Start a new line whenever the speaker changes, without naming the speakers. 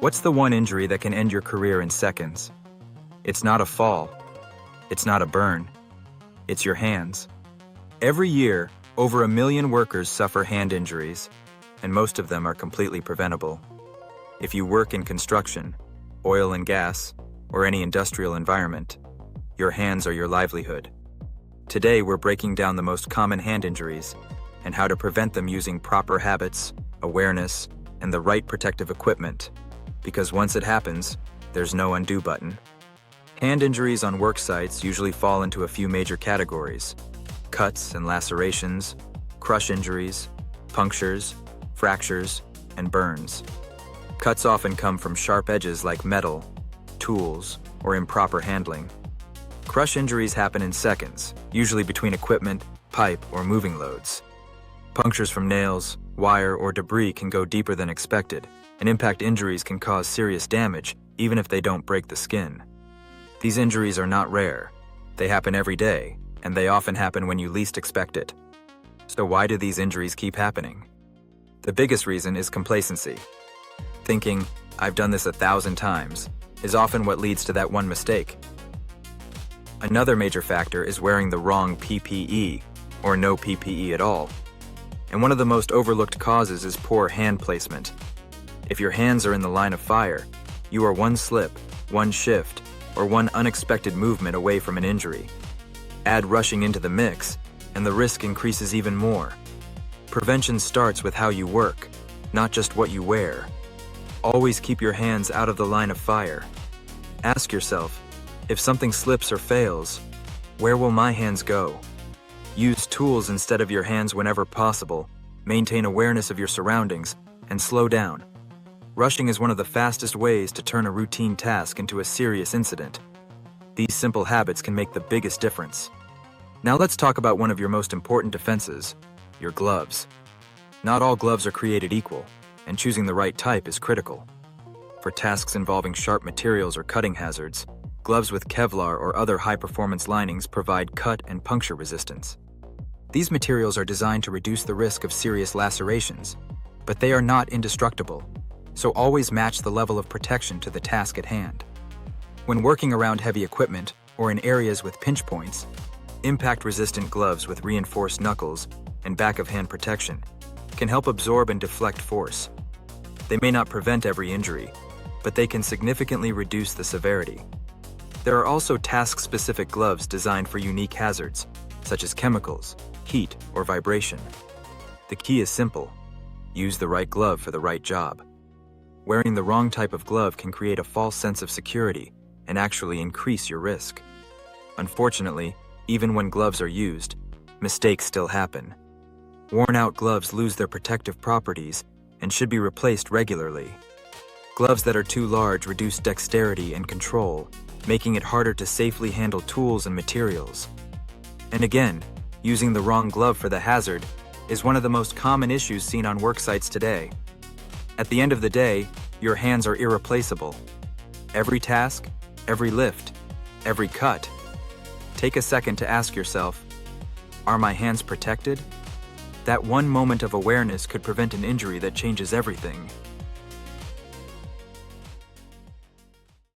What's the one injury that can end your career in seconds? It's not a fall. It's not a burn. It's your hands. Every year, over 1 million workers suffer hand injuries, and most of them are completely preventable. If you work in construction, oil and gas, or any industrial environment, your hands are your livelihood. Today, we're breaking down the most common hand injuries and how to prevent them using proper habits, awareness, and the right protective equipment. Because once it happens, there's no undo button. Hand injuries on work sites usually fall into a few major categories: cuts and lacerations, crush injuries, punctures, fractures, and burns. Cuts often come from sharp edges like metal, tools, or improper handling. Crush injuries happen in seconds, usually between equipment, pipe, or moving loads. Punctures from nails, wire, or debris can go deeper than expected, and impact injuries can cause serious damage even if they don't break the skin. These injuries are not rare. They happen every day, and they often happen when you least expect it. So why do these injuries keep happening? The biggest reason is complacency. Thinking, "I've done this 1,000 times," is often what leads to that one mistake. Another major factor is wearing the wrong PPE, or no PPE at all. And one of the most overlooked causes is poor hand placement. If your hands are in the line of fire, you are one slip, one shift, or one unexpected movement away from an injury. Add rushing into the mix, and the risk increases even more. Prevention starts with how you work, not just what you wear. Always keep your hands out of the line of fire. Ask yourself, if something slips or fails, where will my hands go? Use tools instead of your hands whenever possible, maintain awareness of your surroundings, and slow down. Rushing is one of the fastest ways to turn a routine task into a serious incident. These simple habits can make the biggest difference. Now let's talk about one of your most important defenses, your gloves. Not all gloves are created equal, and choosing the right type is critical. For tasks involving sharp materials or cutting hazards, gloves with Kevlar or other high-performance linings provide cut and puncture resistance. These materials are designed to reduce the risk of serious lacerations, but they are not indestructible, so always match the level of protection to the task at hand. When working around heavy equipment or in areas with pinch points, impact-resistant gloves with reinforced knuckles and back-of-hand protection can help absorb and deflect force. They may not prevent every injury, but they can significantly reduce the severity. There are also task-specific gloves designed for unique hazards, such as chemicals, heat, or vibration. The key is simple: use the right glove for the right job. Wearing the wrong type of glove can create a false sense of security and actually increase your risk. Unfortunately, even when gloves are used, mistakes still happen. Worn-out gloves lose their protective properties and should be replaced regularly. Gloves that are too large reduce dexterity and control, making it harder to safely handle tools and materials. And again, using the wrong glove for the hazard is one of the most common issues seen on work sites today. At the end of the day, your hands are irreplaceable. Every task, every lift, every cut. Take a second to ask yourself, are my hands protected? That one moment of awareness could prevent an injury that changes everything.